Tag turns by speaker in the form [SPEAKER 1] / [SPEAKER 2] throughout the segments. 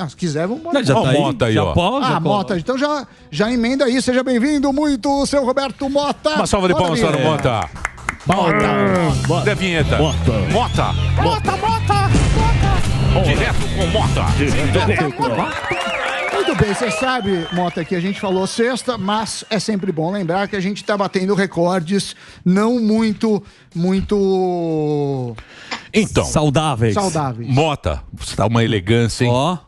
[SPEAKER 1] se quiser, vamos embora.
[SPEAKER 2] Já tá aí, Mota aí, ó.
[SPEAKER 1] Mota, então já emenda aí. Seja bem-vindo muito, seu Roberto Mota.
[SPEAKER 2] Uma salva de palmas para o Mota. Mota. Da vinheta. Mota. Direto com Mota.
[SPEAKER 1] Muito bem, você sabe, Mota, que a gente falou sexta, mas é sempre bom lembrar que a gente tá batendo recordes não muito
[SPEAKER 2] então,
[SPEAKER 1] saudáveis.
[SPEAKER 2] Mota, você tá uma elegância, hein?
[SPEAKER 1] Ó.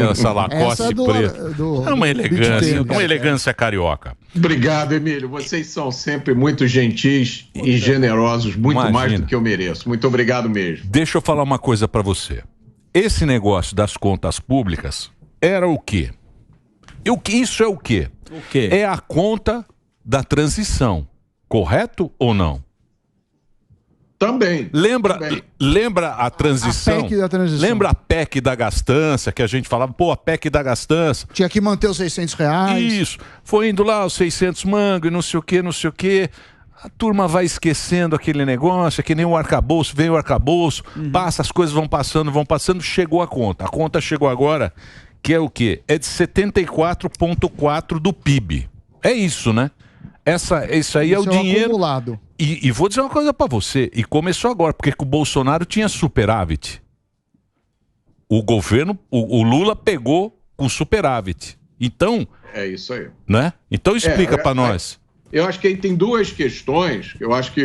[SPEAKER 2] Essa Lacoste preta. É uma elegância, uma elegância carioca.
[SPEAKER 3] Obrigado, Emílio. Vocês são sempre muito gentis e generosos, muito mais do que eu mereço. Muito obrigado mesmo.
[SPEAKER 2] Deixa eu falar uma coisa pra você. Esse negócio das contas públicas era o quê? Isso é o quê?
[SPEAKER 4] O quê?
[SPEAKER 2] É a conta da transição, correto ou não?
[SPEAKER 3] Também.
[SPEAKER 2] Lembra a transição?
[SPEAKER 1] A PEC da transição.
[SPEAKER 2] Lembra a PEC da gastança, que a gente falava, a PEC da gastança.
[SPEAKER 1] Tinha que manter os R$600.
[SPEAKER 2] Isso. Foi indo lá os 600 mangos e não sei o quê. A turma vai esquecendo aquele negócio, é que nem o arcabouço, vem o arcabouço, passa, as coisas vão passando, chegou a conta. A conta chegou agora, que é o quê? É de 74,4% do PIB. É isso, né? Isso aí é o dinheiro.
[SPEAKER 1] Acumulado.
[SPEAKER 2] E vou dizer uma coisa pra você, e começou agora, porque o Bolsonaro tinha superávit. O governo, o Lula pegou com superávit. Então...
[SPEAKER 3] É isso aí.
[SPEAKER 2] Né? Então explica pra nós.
[SPEAKER 3] Eu acho que aí tem duas questões, eu acho que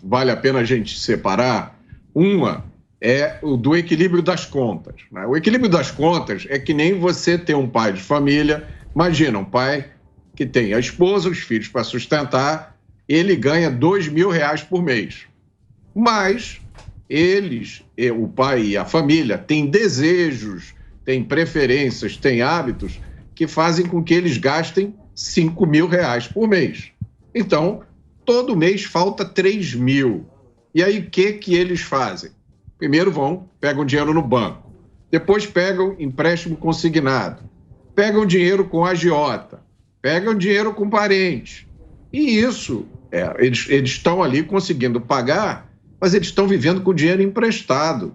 [SPEAKER 3] vale a pena a gente separar. Uma é o do equilíbrio das contas, né? O equilíbrio das contas é que nem você ter um pai de família. Imagina, um pai que tem a esposa, os filhos para sustentar, ele ganha R$2.000 por mês. Mas o pai e a família, têm desejos, têm preferências, têm hábitos que fazem com que eles gastem R$5.000 por mês. Então, todo mês falta 3 mil. E aí, o que eles fazem? Primeiro pegam dinheiro no banco. Depois pegam empréstimo consignado. Pegam dinheiro com agiota. Pegam dinheiro com parente. E isso, eles estão ali conseguindo pagar, mas eles estão vivendo com dinheiro emprestado.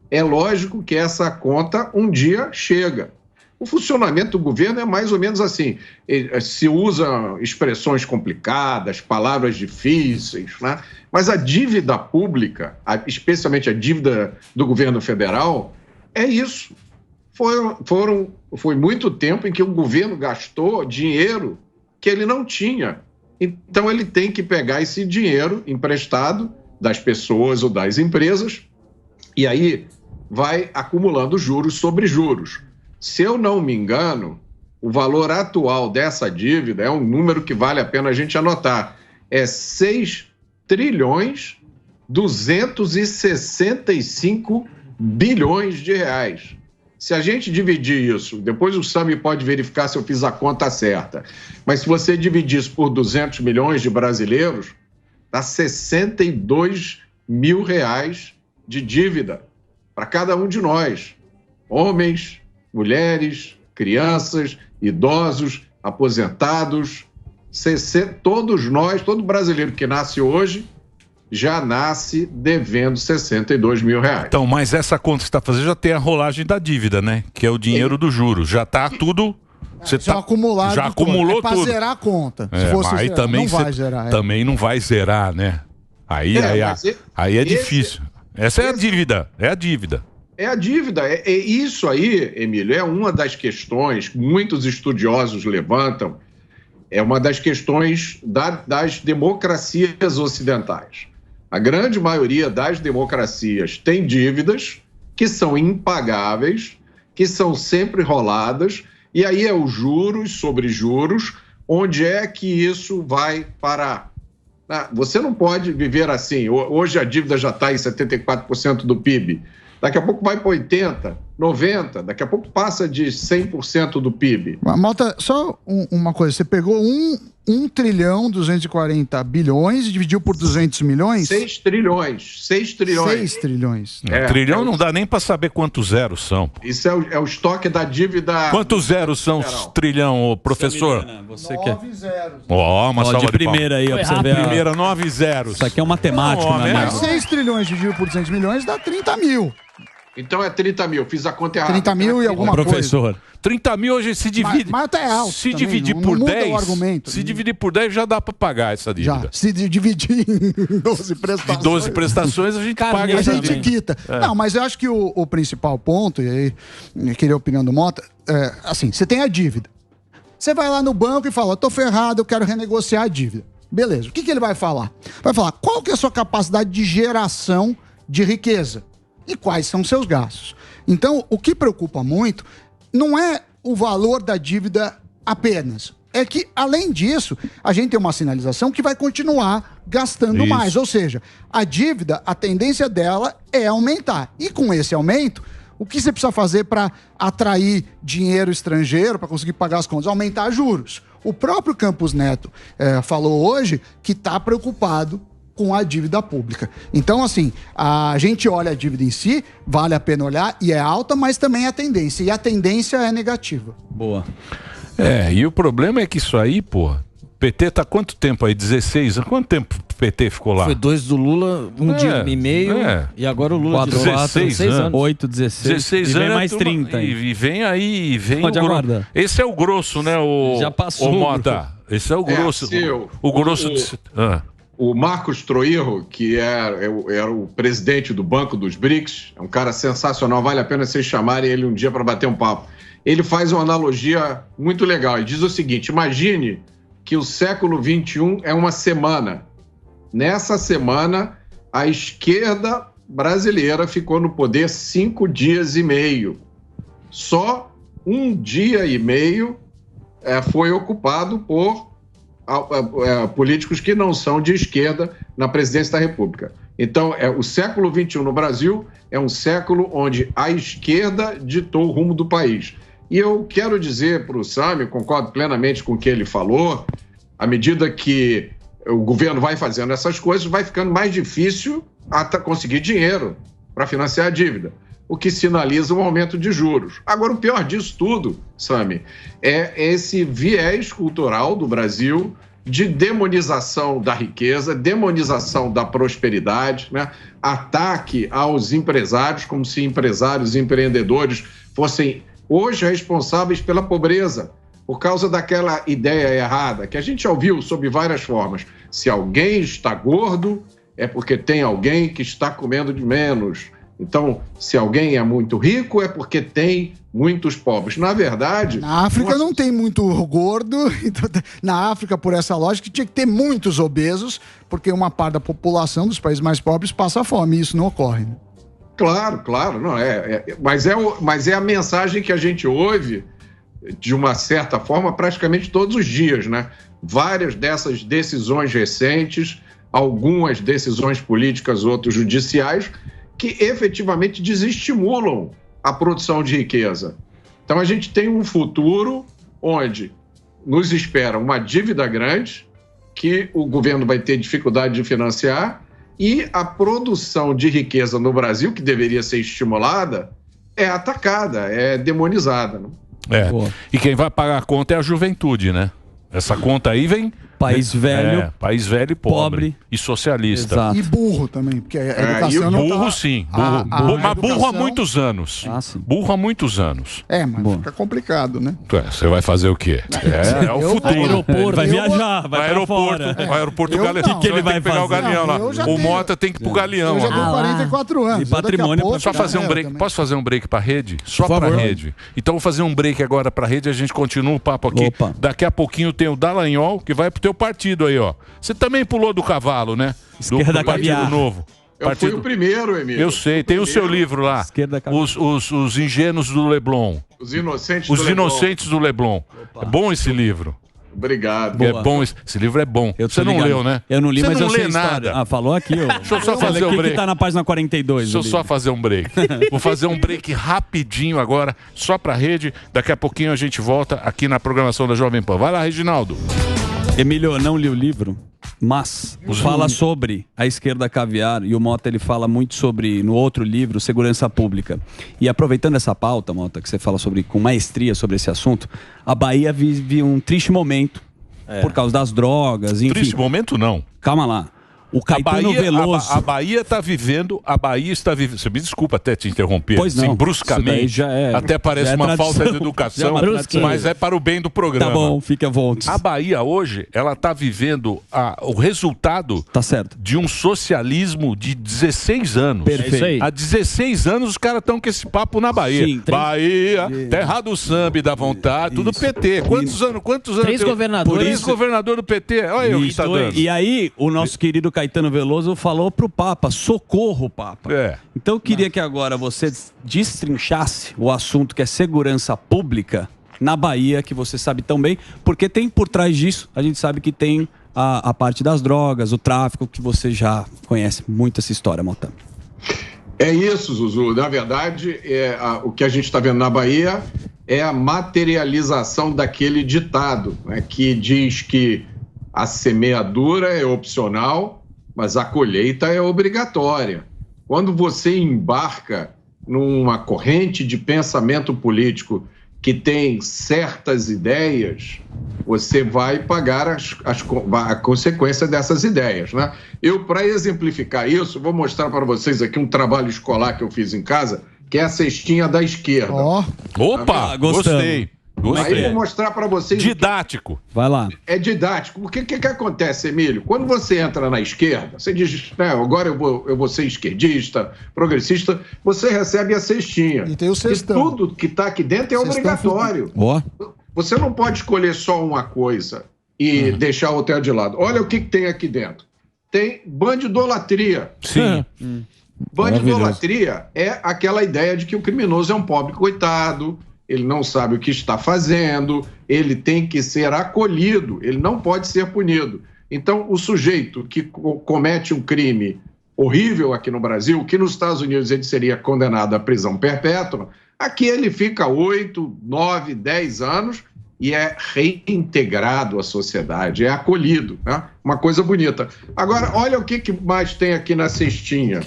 [SPEAKER 3] É lógico que essa conta um dia chega. O funcionamento do governo é mais ou menos assim. Se usa expressões complicadas, palavras difíceis, né? Mas a dívida pública, especialmente a dívida do governo federal, é isso. Foi muito tempo em que o governo gastou dinheiro que ele não tinha. Então ele tem que pegar esse dinheiro emprestado das pessoas ou das empresas e aí vai acumulando juros sobre juros. Se eu não me engano, o valor atual dessa dívida é um número que vale a pena a gente anotar. É 6,265 trilhões de reais. Se a gente dividir isso, depois o Sami pode verificar se eu fiz a conta certa, mas se você dividir isso por 200 milhões de brasileiros, dá R$62.000 de dívida para cada um de nós. Homens, mulheres, crianças, idosos, aposentados, todos nós, todo brasileiro que nasce hoje, já nasce devendo R$62.000.
[SPEAKER 2] Então, mas essa conta que você está fazendo já tem a rolagem da dívida, né? Que é o dinheiro do juro. Já está tudo...
[SPEAKER 1] acumulado.
[SPEAKER 2] Já acumulou tudo.
[SPEAKER 1] É para zerar a conta.
[SPEAKER 2] Se fosse
[SPEAKER 1] aí
[SPEAKER 2] zerar, também
[SPEAKER 1] não vai zerar.
[SPEAKER 2] Também não vai zerar, né? Aí é difícil. Essa é a dívida. É a dívida.
[SPEAKER 3] É a dívida. Isso aí, Emílio, é uma das questões que muitos estudiosos levantam. É uma das questões das democracias ocidentais. A grande maioria das democracias tem dívidas que são impagáveis, que são sempre roladas, e aí é os juros sobre juros, onde é que isso vai parar? Você não pode viver assim. Hoje a dívida já está em 74% do PIB. Daqui a pouco vai para 80%, 90%, daqui a pouco passa de 100% do PIB.
[SPEAKER 1] Malta, só uma coisa, você pegou 1.240 bilhões e dividiu por 200 milhões?
[SPEAKER 3] 6 trilhões. 6 trilhões.
[SPEAKER 1] 6 trilhões.
[SPEAKER 2] Trilhão não dá nem para saber quantos zeros são.
[SPEAKER 3] Isso é o estoque da dívida...
[SPEAKER 2] Quantos zeros são trilhão, professor?
[SPEAKER 1] 9 zeros.
[SPEAKER 2] Uma salva
[SPEAKER 4] de primeira aí, ó, pra você ver.
[SPEAKER 2] Primeira, 9 zeros.
[SPEAKER 4] Isso aqui é matemática, né?
[SPEAKER 1] Mas 6 trilhões dividido por 200 milhões dá 30 mil.
[SPEAKER 3] Então é 30 mil, fiz a conta errada.
[SPEAKER 1] 30 mil e alguma
[SPEAKER 2] Professor. 30 mil hoje se divide.
[SPEAKER 1] Mas até é alto.
[SPEAKER 2] Se
[SPEAKER 1] também,
[SPEAKER 2] dividir
[SPEAKER 1] não
[SPEAKER 2] por
[SPEAKER 1] muda
[SPEAKER 2] 10.
[SPEAKER 1] o argumento.
[SPEAKER 2] Se dividir por 10 já dá para pagar essa dívida.
[SPEAKER 1] Já. Se dividir em 12 prestações.
[SPEAKER 2] De 12 prestações a gente paga.
[SPEAKER 1] A gente quita. Não, mas eu acho que o principal ponto, e aí eu queria a opinião do Mota, assim, você tem a dívida. Você vai lá no banco e fala, tô ferrado, eu quero renegociar a dívida. Beleza. O que ele vai falar? Vai falar, qual que é a sua capacidade de geração de riqueza? E quais são seus gastos? Então, o que preocupa muito não é o valor da dívida apenas. É que, além disso, a gente tem uma sinalização que vai continuar gastando mais. Ou seja, a dívida, a tendência dela é aumentar. E com esse aumento, o que você precisa fazer para atrair dinheiro estrangeiro, para conseguir pagar as contas? Aumentar juros. O próprio Campos Neto falou hoje que está preocupado com a dívida pública. Então, assim, a gente olha a dívida em si, vale a pena olhar, e é alta, mas também é a tendência. E a tendência é negativa.
[SPEAKER 4] Boa.
[SPEAKER 2] E o problema é que isso aí, pô, PT tá quanto tempo aí? 16 anos? Quanto tempo o PT ficou lá?
[SPEAKER 4] Foi 2 do Lula, dia e meio, e agora o Lula
[SPEAKER 2] 16 anos.
[SPEAKER 4] 8, 16
[SPEAKER 2] e
[SPEAKER 4] vem mais 30.
[SPEAKER 2] E vem aí,
[SPEAKER 4] Pode aguardar.
[SPEAKER 2] Esse é o grosso, né?
[SPEAKER 4] Já passou.
[SPEAKER 2] O Mota. Esse é o grosso. O grosso
[SPEAKER 3] O Marcos Troirro, que era o presidente do Banco dos BRICS, é um cara sensacional, vale a pena vocês chamarem ele um dia para bater um papo. Ele faz uma analogia muito legal. Ele diz o seguinte, imagine que o século XXI é uma semana. Nessa semana, a esquerda brasileira ficou no poder 5 dias e meio. Só 1 dia e meio foi ocupado por políticos que não são de esquerda na presidência da República. Então, o século XXI no Brasil é um século onde a esquerda ditou o rumo do país. E eu quero dizer para o Sami, concordo plenamente com o que ele falou, à medida que o governo vai fazendo essas coisas, vai ficando mais difícil conseguir dinheiro para financiar a dívida, o que sinaliza um aumento de juros. Agora, o pior disso tudo, Sami, é esse viés cultural do Brasil de demonização da riqueza, demonização da prosperidade, né? Ataque aos empresários, como se empresários e empreendedores fossem hoje responsáveis pela pobreza, por causa daquela ideia errada, que a gente já ouviu sob várias formas. Se alguém está gordo, é porque tem alguém que está comendo de menos. Então, se alguém é muito rico, é porque tem muitos pobres. Na verdade...
[SPEAKER 1] Na África não tem muito gordo. Na África, por essa lógica, tinha que ter muitos obesos, porque uma parte da população dos países mais pobres passa fome, e isso não ocorre. Né?
[SPEAKER 3] Claro. Não, mas é a mensagem que a gente ouve, de uma certa forma, praticamente todos os dias, né? Várias dessas decisões recentes, algumas decisões políticas, outras judiciais, que efetivamente desestimulam a produção de riqueza. Então, a gente tem um futuro onde nos espera uma dívida grande, que o governo vai ter dificuldade de financiar, e a produção de riqueza no Brasil, que deveria ser estimulada, é atacada, é demonizada. Né?
[SPEAKER 2] E quem vai pagar a conta é a juventude, né? Essa conta aí vem...
[SPEAKER 4] País velho,
[SPEAKER 2] país velho e pobre e socialista.
[SPEAKER 1] Exato. E burro também, porque a educação não
[SPEAKER 2] burro
[SPEAKER 1] tá...
[SPEAKER 2] sim, mas burro há muitos anos. Burro há muitos anos.
[SPEAKER 1] Mas fica complicado, né?
[SPEAKER 2] Você vai fazer o quê? É o futuro.
[SPEAKER 4] Aeroporto, vai viajar, vai pra fora.
[SPEAKER 2] O aeroporto Galeão.
[SPEAKER 4] O que ele vai fazer?
[SPEAKER 2] Pegar o Galeão lá. O Mota tem que ir pro Galeão.
[SPEAKER 1] Eu já tenho 44 anos.
[SPEAKER 4] E patrimônio.
[SPEAKER 2] Só fazer um break. Posso fazer um break pra rede? Só pra rede. Então vou fazer um break agora pra rede, a gente continua o papo aqui. Daqui a pouquinho tem o Dallagnol, que vai pro teu partido aí, ó. Você também pulou do cavalo, né?
[SPEAKER 4] Esquerda
[SPEAKER 2] Partido Novo.
[SPEAKER 3] Eu fui o primeiro, Emílio.
[SPEAKER 2] Eu sei, tem o seu livro lá. Os Ingênuos do Leblon.
[SPEAKER 3] Os Inocentes
[SPEAKER 2] do Leblon. É bom esse livro.
[SPEAKER 3] Obrigado.
[SPEAKER 2] É bom, esse livro é bom. Você não leu, né?
[SPEAKER 4] Eu não li, mas
[SPEAKER 2] eu
[SPEAKER 4] sei
[SPEAKER 2] nada.
[SPEAKER 4] Falou aqui, ó.
[SPEAKER 2] Deixa eu só fazer um break.
[SPEAKER 4] que tá na página 42.
[SPEAKER 2] Deixa eu só fazer um break. Vou fazer um break rapidinho agora, só pra rede. Daqui a pouquinho a gente volta aqui na programação da Jovem Pan. Vai lá, Reginaldo.
[SPEAKER 4] Emílio, eu não li o livro, mas fala sobre a esquerda caviar, e o Mota ele fala muito sobre, no outro livro, segurança pública. E aproveitando essa pauta, Mota, que você fala sobre, com maestria sobre esse assunto, a Bahia vive um triste momento por causa das drogas, enfim.
[SPEAKER 2] Triste momento não.
[SPEAKER 4] Calma lá. O Caetano Veloso.
[SPEAKER 2] A Bahia está vivendo. Você me desculpa até te interromper.
[SPEAKER 4] Pois não.
[SPEAKER 2] Assim, bruscamente.
[SPEAKER 4] Já é,
[SPEAKER 2] até parece uma falta de educação, mas é para o bem do programa.
[SPEAKER 4] Tá bom, fique à vontade.
[SPEAKER 2] A Bahia hoje, ela está vivendo o resultado de um socialismo de 16 anos.
[SPEAKER 4] Perfeito.
[SPEAKER 2] Há 16 anos os caras estão com esse papo na Bahia.
[SPEAKER 4] Sim,
[SPEAKER 2] Bahia, terra do samba e da vontade, tudo PT. Quantos anos?
[SPEAKER 5] 3 governadores.
[SPEAKER 2] 3 governadores do PT. Olha o que tá dando.
[SPEAKER 4] E aí, o nosso querido Caetano Veloso falou pro Papa, socorro, Papa. Então eu queria que agora você destrinchasse o assunto que é segurança pública na Bahia, que você sabe tão bem, porque tem por trás disso, a gente sabe que tem a parte das drogas, o tráfico, que você já conhece muito essa história, Mota.
[SPEAKER 3] É isso, Zuzu. Na verdade, o que a gente está vendo na Bahia é a materialização daquele ditado, né, que diz que a semeadura é opcional, mas a colheita é obrigatória. Quando você embarca numa corrente de pensamento político que tem certas ideias, você vai pagar a consequência dessas ideias, né? Eu, para exemplificar isso, vou mostrar para vocês aqui um trabalho escolar que eu fiz em casa, que é a cestinha da esquerda.
[SPEAKER 2] Opa, gostei.
[SPEAKER 3] Aí eu vou mostrar para vocês...
[SPEAKER 2] Didático.
[SPEAKER 4] Vai lá.
[SPEAKER 3] É didático. O que acontece, Emílio? Quando você entra na esquerda, você diz, né, agora eu vou ser esquerdista, progressista, você recebe a cestinha.
[SPEAKER 1] E tem o cestão.
[SPEAKER 3] E tudo que está aqui dentro é obrigatório. Você não pode escolher só uma coisa e deixar a outra de lado. Olha o que tem aqui dentro. Tem bandidolatria.
[SPEAKER 2] Sim.
[SPEAKER 3] Bandidolatria é aquela ideia de que o criminoso é um pobre coitado, ele não sabe o que está fazendo, ele tem que ser acolhido, ele não pode ser punido. Então, o sujeito que comete um crime horrível aqui no Brasil, que nos Estados Unidos ele seria condenado à prisão perpétua, aqui ele fica 8, 9, 10 anos e é reintegrado à sociedade, é acolhido, né? Uma coisa bonita. Agora, olha o que mais tem aqui na cestinha.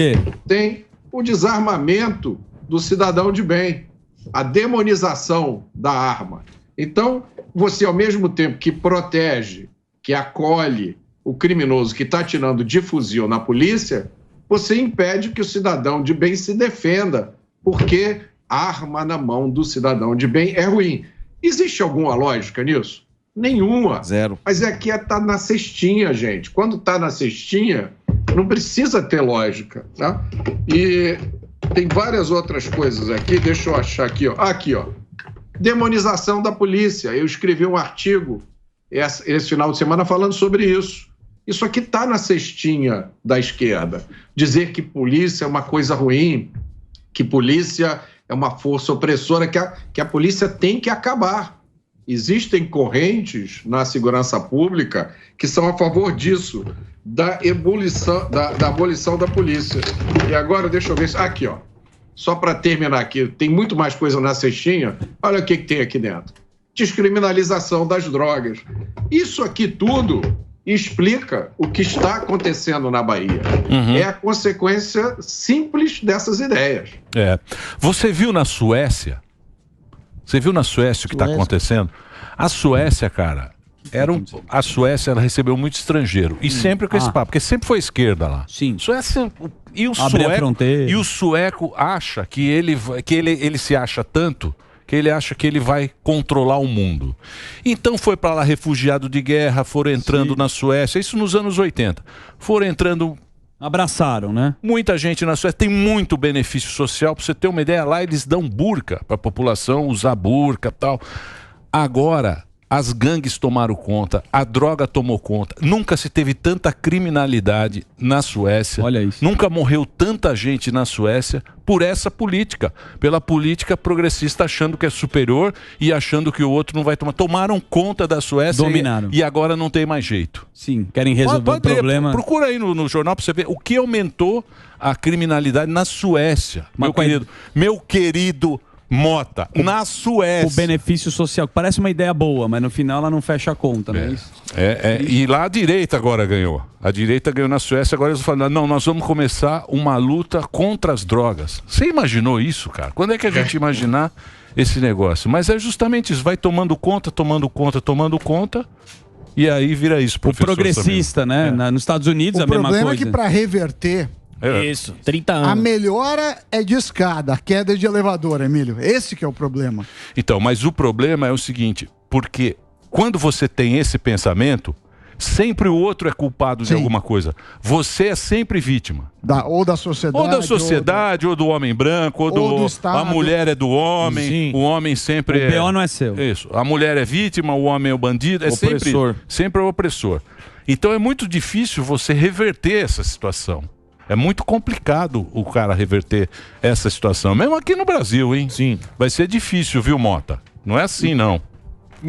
[SPEAKER 3] Tem o desarmamento do cidadão de bem, a demonização da arma. Então, você, ao mesmo tempo que protege, que acolhe o criminoso que está atirando de fuzil na polícia, você impede que o cidadão de bem se defenda, porque arma na mão do cidadão de bem é ruim. Existe alguma lógica nisso? Nenhuma.
[SPEAKER 4] Zero.
[SPEAKER 3] Mas é que está na cestinha, gente. Quando está na cestinha, não precisa ter lógica, tá? E tem várias outras coisas aqui, deixa eu achar aqui, ó. Aqui, ó. Demonização da polícia. Eu escrevi um artigo esse final de semana falando sobre isso. Isso aqui está na cestinha da esquerda. Dizer que polícia é uma coisa ruim, que polícia é uma força opressora, que a polícia tem que acabar. Existem correntes na segurança pública que são a favor disso, da abolição da polícia. E agora, deixa eu ver... Aqui, ó. Só para terminar aqui, tem muito mais coisa na cestinha. Olha o que tem aqui dentro. Descriminalização das drogas. Isso aqui tudo explica o que está acontecendo na Bahia. É a consequência simples dessas ideias.
[SPEAKER 2] Você viu na Suécia? Você viu na Suécia o que está acontecendo? A Suécia, cara, a Suécia ela recebeu muito estrangeiro. E sempre com esse papo, porque sempre foi esquerda lá.
[SPEAKER 4] Sim.
[SPEAKER 2] Suécia, e o sueco acha que ele se acha tanto que ele acha que ele vai controlar o mundo. Então foi para lá refugiado de guerra, foram entrando na Suécia, isso nos anos 80. Foram entrando...
[SPEAKER 4] Abraçaram, né?
[SPEAKER 2] Muita gente na Suécia tem muito benefício social. Para você ter uma ideia, lá eles dão burca para a população usar burca e tal. Agora, as gangues tomaram conta, a droga tomou conta. Nunca se teve tanta criminalidade na Suécia.
[SPEAKER 4] Olha isso.
[SPEAKER 2] Nunca morreu tanta gente na Suécia por essa política. Pela política progressista achando que é superior e achando que o outro não vai tomar. Tomaram conta da Suécia.
[SPEAKER 4] Dominaram.
[SPEAKER 2] E agora não tem mais jeito.
[SPEAKER 4] Sim, querem resolver o problema.
[SPEAKER 2] Procura aí no jornal para você ver o que aumentou a criminalidade na Suécia. Meu querido Mota, na Suécia.
[SPEAKER 4] O benefício social, que parece uma ideia boa, mas no final ela não fecha a conta, não é isso?
[SPEAKER 2] E lá a direita agora ganhou. A direita ganhou na Suécia, agora eles falam, não, nós vamos começar uma luta contra as drogas. Você imaginou isso, cara? Quando é que a gente ia imaginar esse negócio? Mas é justamente isso, vai tomando conta, E aí vira isso,
[SPEAKER 4] O
[SPEAKER 2] professor
[SPEAKER 4] progressista,
[SPEAKER 2] Samir.
[SPEAKER 4] né? Nos Estados Unidos
[SPEAKER 1] O
[SPEAKER 4] a mesma coisa.
[SPEAKER 1] problema é que para reverter,
[SPEAKER 5] Isso, 30 anos.
[SPEAKER 1] a melhora é de escada, a queda é de elevador, Emílio. Esse que é o problema.
[SPEAKER 2] Então, mas o problema é o seguinte, porque quando você tem esse pensamento, sempre o outro é culpado de alguma coisa. Você é sempre vítima.
[SPEAKER 1] Ou da sociedade.
[SPEAKER 2] Ou da sociedade, ou do homem branco, ou do
[SPEAKER 1] Estado.
[SPEAKER 2] a mulher é do homem,
[SPEAKER 4] Sim.
[SPEAKER 2] o homem sempre
[SPEAKER 4] O BO não é seu.
[SPEAKER 2] Isso. A mulher é vítima, o homem é o bandido, é
[SPEAKER 4] Opressor.
[SPEAKER 2] sempre o opressor. Então é muito difícil você reverter essa situação. É muito complicado o cara reverter essa situação. Mesmo aqui no Brasil, hein?
[SPEAKER 5] Sim.
[SPEAKER 2] Vai ser difícil, viu, Mota? Não é assim, não.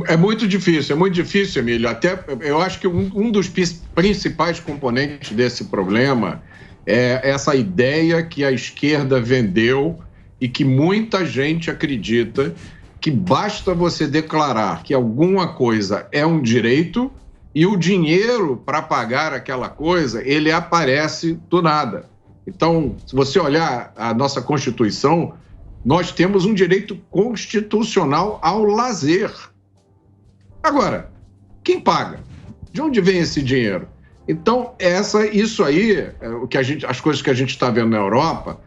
[SPEAKER 3] É muito difícil, Emílio. Até eu acho que um dos principais componentes desse problema é essa ideia que a esquerda vendeu e que muita gente acredita que basta você declarar que alguma coisa é um direito e o dinheiro para pagar aquela coisa, ele aparece do nada. Então, se você olhar a nossa Constituição, nós temos um direito constitucional ao lazer. Agora, quem paga? De onde vem esse dinheiro? Então, isso aí, as coisas que a gente está vendo na Europa,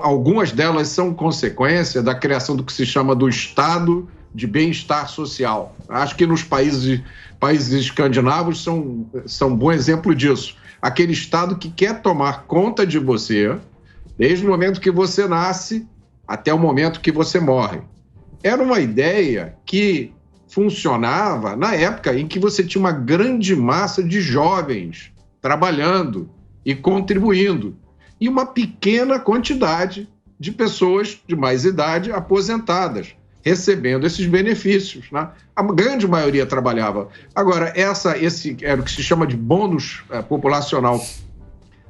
[SPEAKER 3] algumas delas são consequência da criação do que se chama do Estado de bem-estar social. Acho que nos países escandinavos são um bom exemplo disso. Aquele Estado que quer tomar conta de você, desde o momento que você nasce até o momento que você morre. Era uma ideia que funcionava na época em que você tinha uma grande massa de jovens trabalhando e contribuindo, e uma pequena quantidade de pessoas de mais idade aposentadas, recebendo esses benefícios, né? A grande maioria trabalhava. Agora, esse era o que se chama de bônus populacional.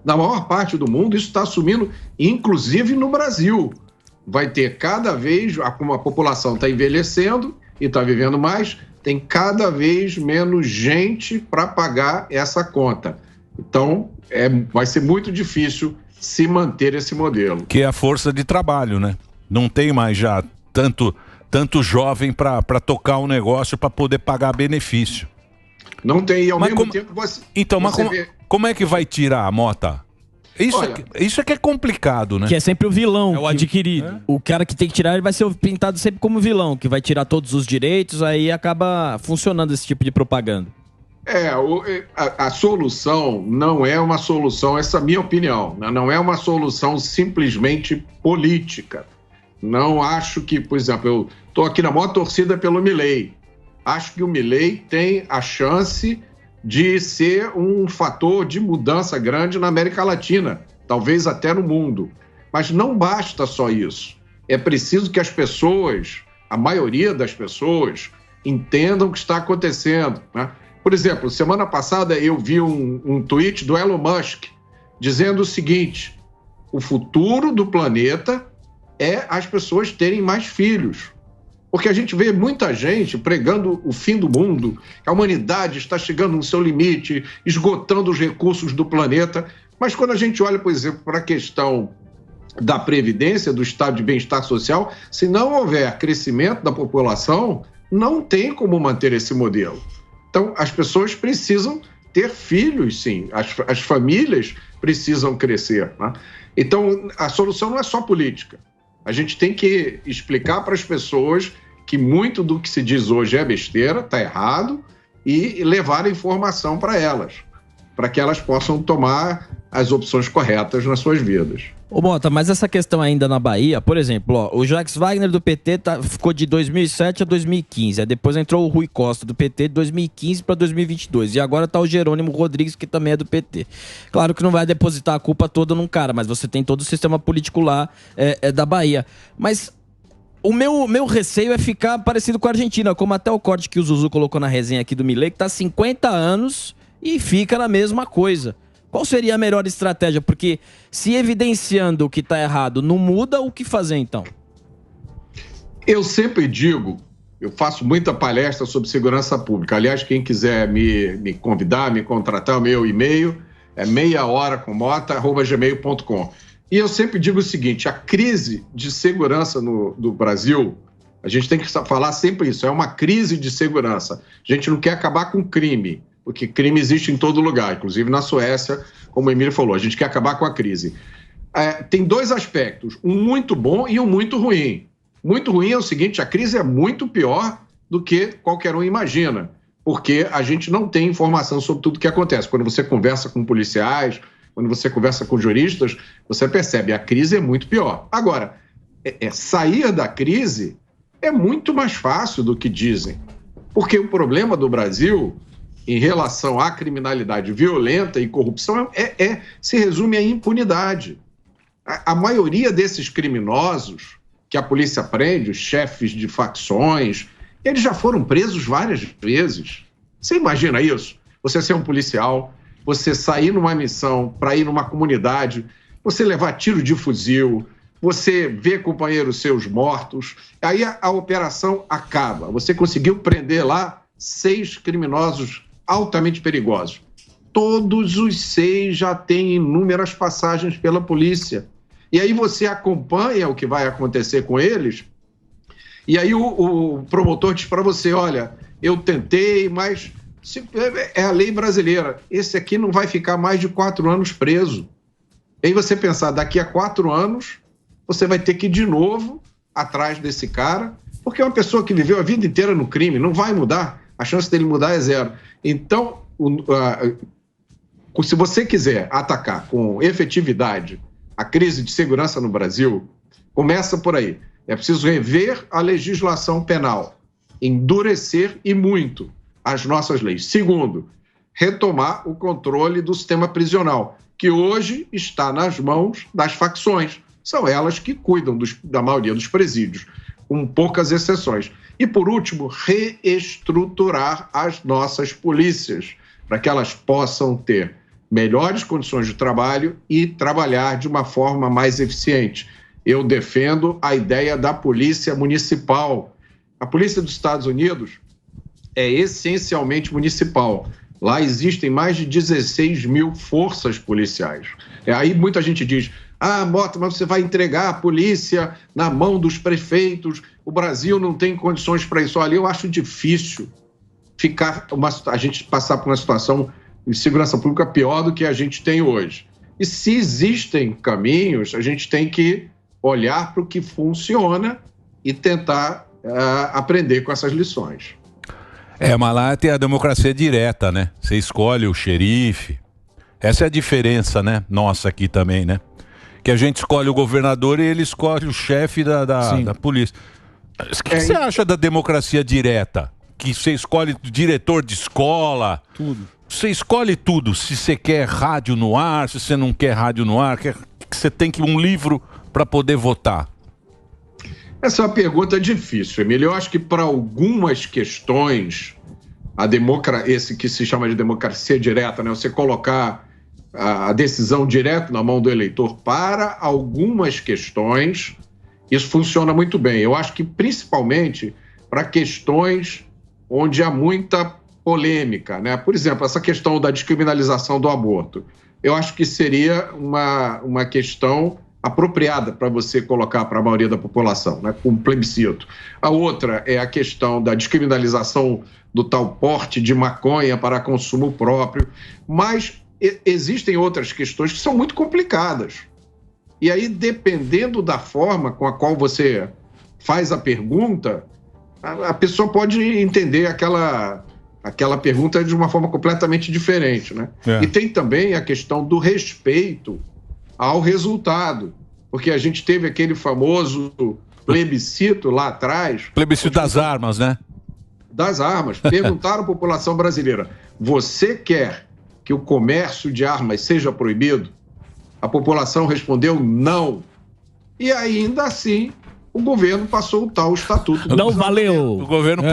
[SPEAKER 3] Na maior parte do mundo, isso está assumindo, inclusive no Brasil. Vai ter cada vez, como a população está envelhecendo e está vivendo mais, tem cada vez menos gente para pagar essa conta. Então, vai ser muito difícil se manter esse modelo.
[SPEAKER 2] Que é a força de trabalho, né? Não tem mais já tanto jovem para tocar um negócio para poder pagar benefício.
[SPEAKER 3] Não tem, e ao mesmo tempo você...
[SPEAKER 2] Então, mas como é que vai tirar a Mota? Isso é que é complicado, né?
[SPEAKER 5] Que é sempre o vilão.
[SPEAKER 4] É o adquirido.
[SPEAKER 5] O cara que tem que tirar, ele vai ser pintado sempre como vilão, que vai tirar todos os direitos, aí acaba funcionando esse tipo de propaganda.
[SPEAKER 3] A solução não é uma solução, essa é a minha opinião, não é uma solução simplesmente política. Não acho que, por exemplo, eu estou aqui na maior torcida pelo Milei. Acho que o Milei tem a chance de ser um fator de mudança grande na América Latina, talvez até no mundo. Mas não basta só isso. É preciso que as pessoas, a maioria das pessoas, entendam o que está acontecendo, né? Por exemplo, semana passada eu vi um tweet do Elon Musk dizendo o seguinte: o futuro do planeta é as pessoas terem mais filhos. Porque a gente vê muita gente pregando o fim do mundo, que a humanidade está chegando no seu limite, esgotando os recursos do planeta. Mas quando a gente olha, por exemplo, para a questão da previdência, do estado de bem-estar social, se não houver crescimento da população, não tem como manter esse modelo. Então, as pessoas precisam ter filhos, sim. As famílias precisam crescer, né? Então, a solução não é só política. A gente tem que explicar para as pessoas que muito do que se diz hoje é besteira, está errado, e levar a informação para elas, para que elas possam tomar as opções corretas nas suas vidas.
[SPEAKER 5] Ô Mota, mas essa questão ainda na Bahia, por exemplo, o Jacques Wagner do PT ficou de 2007 a 2015, aí depois entrou o Rui Costa do PT de 2015 para 2022, e agora tá o Jerônimo Rodrigues, que também é do PT. Claro que não vai depositar a culpa toda num cara, mas você tem todo o sistema político lá da Bahia. Mas o meu receio é ficar parecido com a Argentina, como até o corte que o Zuzu colocou na resenha aqui do Milei, que tá há 50 anos e fica na mesma coisa. Qual seria a melhor estratégia? Porque se evidenciando o que está errado não muda, o que fazer então?
[SPEAKER 3] Eu sempre digo, eu faço muita palestra sobre segurança pública. Aliás, quem quiser me convidar, me contratar, o meu e-mail é meiahoracomota@gmail.com. E eu sempre digo o seguinte: a crise de segurança do Brasil A gente tem que falar sempre isso, é uma crise de segurança. A gente não quer acabar com crime, porque crime existe em todo lugar, inclusive na Suécia, como o Emílio falou, a gente quer acabar com a crise. Tem dois aspectos, um muito bom e um muito ruim. Muito ruim é o seguinte, a crise é muito pior do que qualquer um imagina, porque a gente não tem informação sobre tudo o que acontece. Quando você conversa com policiais, quando você conversa com juristas, você percebe, a crise é muito pior. Agora, sair da crise é muito mais fácil do que dizem, porque o problema do Brasil, em relação à criminalidade violenta e corrupção, se resume à impunidade. A maioria desses criminosos que a polícia prende, os chefes de facções, eles já foram presos várias vezes. Você imagina isso? Você ser um policial, você sair numa missão para ir numa comunidade, você levar tiro de fuzil, você ver companheiros seus mortos, aí a operação acaba. Você conseguiu prender lá 6 criminosos altamente perigosos. Todos os 6 já têm inúmeras passagens pela polícia. E aí você acompanha o que vai acontecer com eles, e aí o promotor diz para você, olha, eu tentei, mas é a lei brasileira. Esse aqui não vai ficar mais de 4 anos preso. E aí você pensar, daqui a 4 anos, você vai ter que ir de novo atrás desse cara, porque é uma pessoa que viveu a vida inteira no crime, não vai mudar, a chance dele mudar é 0. Então, se você quiser atacar com efetividade a crise de segurança no Brasil, começa por aí. É preciso rever a legislação penal, endurecer e muito as nossas leis. Segundo, retomar o controle do sistema prisional, que hoje está nas mãos das facções. São elas que cuidam da maioria dos presídios, com poucas exceções. E, por último, reestruturar as nossas polícias, para que elas possam ter melhores condições de trabalho e trabalhar de uma forma mais eficiente. Eu defendo a ideia da polícia municipal. A polícia dos Estados Unidos é essencialmente municipal. Lá existem mais de 16 mil forças policiais. Aí muita gente diz, Mota, mas você vai entregar a polícia na mão dos prefeitos, o Brasil não tem condições para isso. Olha, eu acho difícil a gente passar por uma situação de segurança pública pior do que a gente tem hoje. E se existem caminhos, a gente tem que olhar para o que funciona e tentar aprender com essas lições.
[SPEAKER 2] Mas lá tem a democracia direta, né? Você escolhe o xerife. Essa é a diferença, né? Nossa aqui também, né? Que a gente escolhe o governador e ele escolhe o chefe da polícia. O que você acha da democracia direta? Que você escolhe o diretor de escola.
[SPEAKER 4] Tudo.
[SPEAKER 2] Você escolhe tudo. Se você quer rádio no ar, se você não quer rádio no ar, que você tem um livro para poder votar.
[SPEAKER 3] Essa é uma pergunta difícil, Emílio. Eu acho que para algumas questões, esse que se chama de democracia direta, né? Você colocar a decisão direto na mão do eleitor, para algumas questões, isso funciona muito bem. Eu acho que principalmente para questões onde há muita polêmica, né? Por exemplo, essa questão da descriminalização do aborto. Eu acho que seria uma questão apropriada para você colocar para a maioria da população, né? Com plebiscito. A outra é a questão da descriminalização do tal porte de maconha para consumo próprio, mas existem outras questões que são muito complicadas. E aí, dependendo da forma com a qual você faz a pergunta, a pessoa pode entender aquela pergunta de uma forma completamente diferente, né? E tem também a questão do respeito ao resultado, porque a gente teve aquele famoso plebiscito lá atrás.
[SPEAKER 2] Plebiscito das armas, né?
[SPEAKER 3] Das armas. Perguntaram à população brasileira, você quer que o comércio de armas seja proibido? A população respondeu não. E ainda assim, o governo passou o tal estatuto.
[SPEAKER 5] Não valeu.
[SPEAKER 2] O governo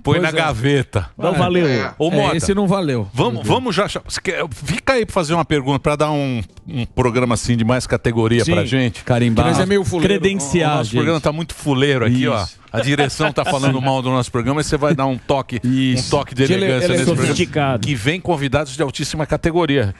[SPEAKER 2] põe na gaveta.
[SPEAKER 5] Não valeu.
[SPEAKER 2] Ô, Mota,
[SPEAKER 4] esse não valeu.
[SPEAKER 2] Vamos já. Fica aí pra fazer uma pergunta, pra dar um programa assim de mais categoria pra gente.
[SPEAKER 4] Carimbar.
[SPEAKER 2] Mas é meio fuleiro.
[SPEAKER 4] Credenciar.
[SPEAKER 2] O nosso programa tá muito fuleiro aqui, ó. A direção tá falando mal do nosso programa e você vai dar um toque de elegância nesse programa. Que vem convidados de altíssima categoria.